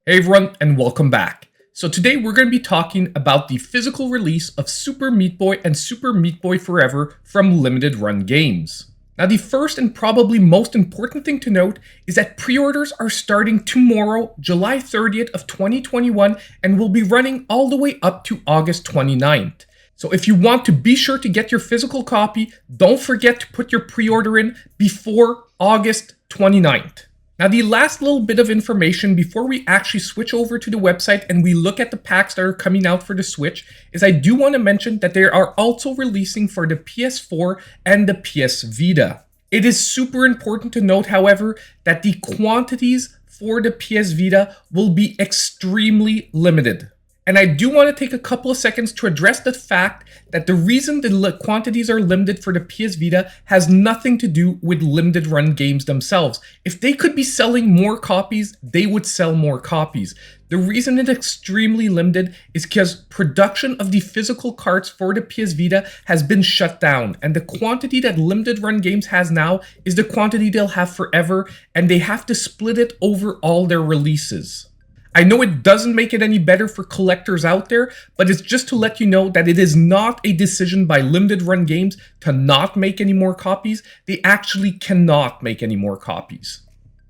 Hey everyone, and welcome back. So today we're going to be talking about the physical release of Super Meat Boy and Super Meat Boy Forever from limited run games. Now the first and probably most important thing to note is that pre-orders are starting tomorrow, July 30th of 2021, and will be running all the way up to August 29th. So if you want to be sure to get your physical copy, don't forget to put your pre-order in before August 29th. Now, the last little bit of information before we actually switch over to the website and we look at the packs that are coming out for the Switch is I do want to mention that they are also releasing for the PS4 and the PS Vita. It is super important to note, however, that the quantities for the PS Vita will be extremely limited. And I do want to take a couple of seconds to address the fact that the reason the quantities are limited for the PS Vita has nothing to do with limited run games themselves. If they could be selling more copies, they would sell more copies. The reason it's extremely limited is because production of the physical carts for the PS Vita has been shut down, and the quantity that limited run games has now is the quantity they'll have forever, and they have to split it over all their releases. I know it doesn't make it any better for collectors out there, but it's just to let you know that it is not a decision by limited run games to not make any more copies. They actually cannot make any more copies.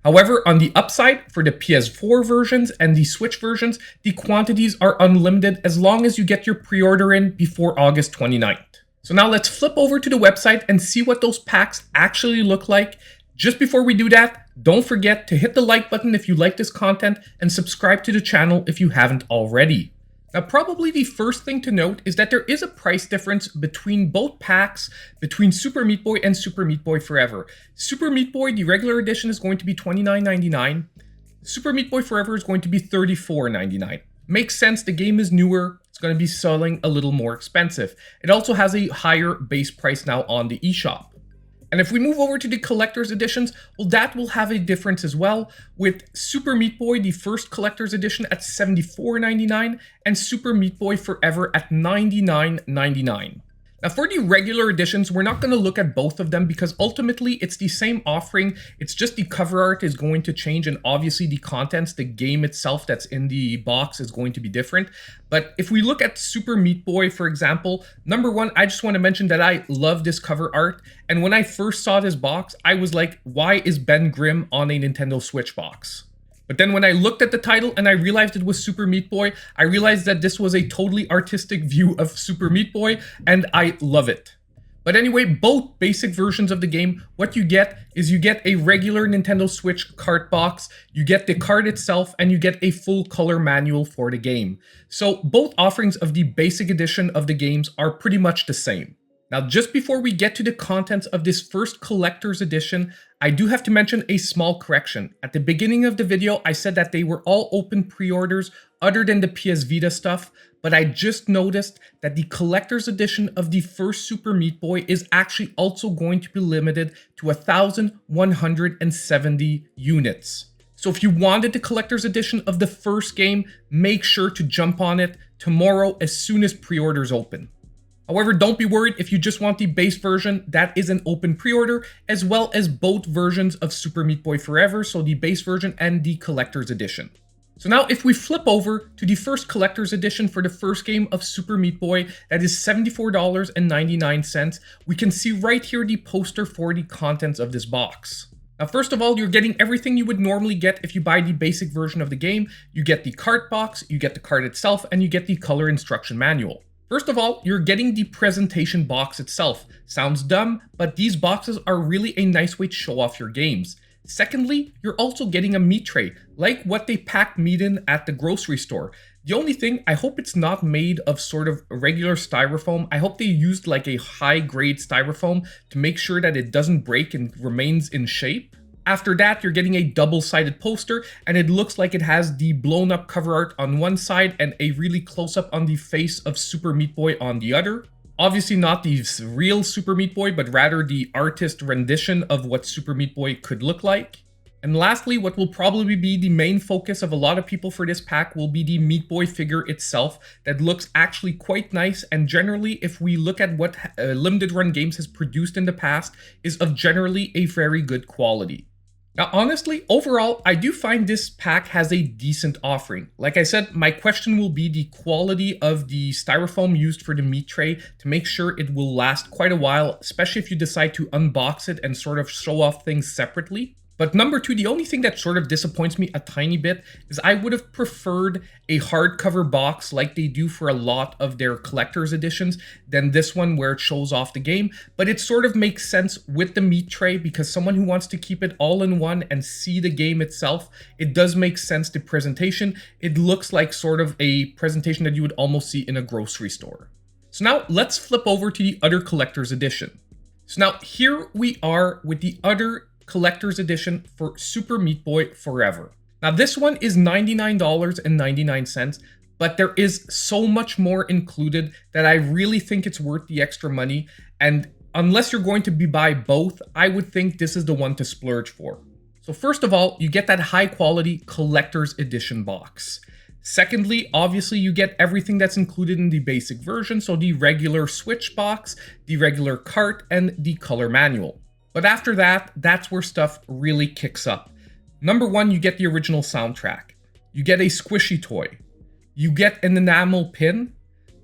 However, on the upside, for the PS4 versions and the Switch versions, the quantities are unlimited as long as you get your pre-order in before August 29th. So now let's flip over to the website and see what those packs actually look like. Just before we do that, don't forget to hit the like button if you like this content and subscribe to the channel if you haven't already. Now, probably the first thing to note is that there is a price difference between both packs, between Super Meat Boy and Super Meat Boy Forever. Super Meat Boy, the regular edition, is going to be $29.99. Super Meat Boy Forever is going to be $34.99. Makes sense, the game is newer, it's going to be selling a little more expensive. It also has a higher base price now on the eSHOP. And if we move over to the collector's editions, well, that will have a difference as well, with Super Meat Boy, the first collector's edition, at $74.99 and Super Meat Boy Forever at $99.99. Now, for the regular editions, we're not going to look at both of them because ultimately it's the same offering. It's just the cover art is going to change, and obviously the contents, the game itself that's in the box is going to be different. But if we look at Super Meat Boy, for example, number one, I just want to mention that I love this cover art. And when I first saw this box, I was like, why is Ben Grimm on a Nintendo Switch box? But then when I looked at the title and I realized it was Super Meat Boy, I realized that this was a totally artistic view of Super Meat Boy, and I love it. But anyway, both basic versions of the game, what you get is you get a regular Nintendo Switch cart box, you get the card itself, and you get a full color manual for the game. So both offerings of the basic edition of the games are pretty much the same. Now, just before we get to the contents of this first collector's edition, I do have to mention a small correction. At the beginning of the video, I said that they were all open pre-orders other than the PS Vita stuff, but I just noticed that the collector's edition of the first Super Meat Boy is actually also going to be limited to 1,170 units. So if you wanted the collector's edition of the first game, make sure to jump on it tomorrow as soon as pre-orders open. However, don't be worried if you just want the base version. That is an open pre-order, as well as both versions of Super Meat Boy Forever, so the base version and the collector's edition. So now if we flip over to the first collector's edition for the first game of Super Meat Boy, that is $74.99, we can see right here the poster for the contents of this box. Now, first of all, you're getting everything you would normally get if you buy the basic version of the game. You get the cart box, you get the card itself, and you get the color instruction manual. First of all, you're getting the presentation box itself. Sounds dumb, but these boxes are really a nice way to show off your games. Secondly, you're also getting a meat tray, like what they pack meat in at the grocery store. The only thing, I hope it's not made of sort of regular styrofoam. I hope they used like a high-grade styrofoam to make sure that it doesn't break and remains in shape. After that, you're getting a double-sided poster, and it looks like it has the blown-up cover art on one side and a really close-up on the face of Super Meat Boy on the other. Obviously not the real Super Meat Boy, but rather the artist rendition of what Super Meat Boy could look like. And lastly, what will probably be the main focus of a lot of people for this pack will be the Meat Boy figure itself that looks actually quite nice, and generally, if we look at what Limited Run Games has produced in the past, is of generally a very good quality. Now, honestly, overall, I do find this pack has a decent offering. Like I said, my question will be the quality of the styrofoam used for the meat tray to make sure it will last quite a while, especially if you decide to unbox it and sort of show off things separately. But number two, the only thing that sort of disappoints me a tiny bit is I would have preferred a hardcover box like they do for a lot of their collector's editions than this one where it shows off the game. But it sort of makes sense with the meat tray because someone who wants to keep it all in one and see the game itself, it does make sense to presentation. It looks like sort of a presentation that you would almost see in a grocery store. So now let's flip over to the other collector's edition. So now here we are with the other collector's edition for Super Meat Boy Forever. Now this one is $99.99, but there is so much more included that I really think it's worth the extra money. And unless you're going to buy both, I would think this is the one to splurge for. So first of all, you get that high quality collector's edition box. Secondly, obviously you get everything that's included in the basic version, so the regular Switch box, the regular cart, and the color manual. But after that, that's where stuff really kicks up. Number one, you get the original soundtrack. You get a squishy toy. You get an enamel pin.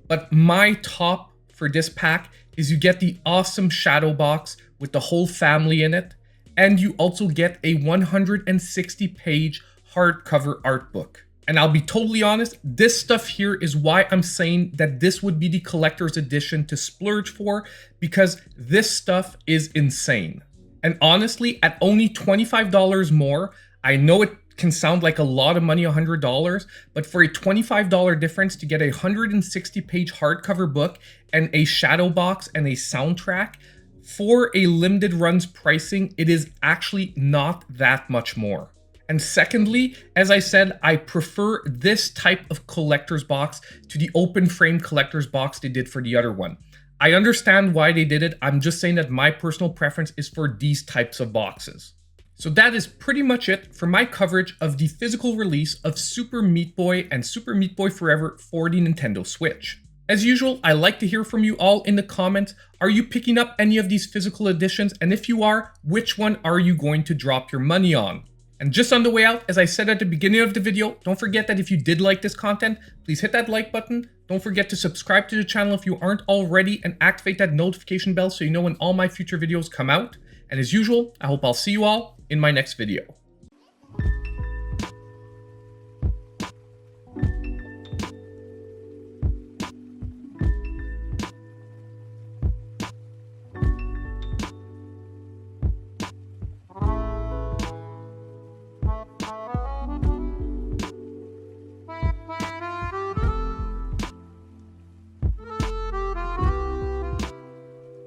But my top for this pack is you get the awesome shadow box with the whole family in it. And you also get a 160-page hardcover art book. And I'll be totally honest, this stuff here is why I'm saying that this would be the collector's edition to splurge for, because this stuff is insane. And honestly, at only $25 more, I know it can sound like a lot of money, $100, but for a $25 difference to get a 160-page hardcover book and a shadow box and a soundtrack, for a limited runs pricing, it is actually not that much more. And secondly, as I said, I prefer this type of collector's box to the open frame collector's box they did for the other one. I understand why they did it. I'm just saying that my personal preference is for these types of boxes. So that is pretty much it for my coverage of the physical release of Super Meat Boy and Super Meat Boy Forever for the Nintendo Switch. As usual, I like to hear from you all in the comments. Are you picking up any of these physical editions? And if you are, which one are you going to drop your money on? And just on the way out, as I said at the beginning of the video, don't forget that if you did like this content, please hit that like button. Don't forget to subscribe to the channel if you aren't already and activate that notification bell so you know when all my future videos come out. And as usual, I hope I'll see you all in my next video.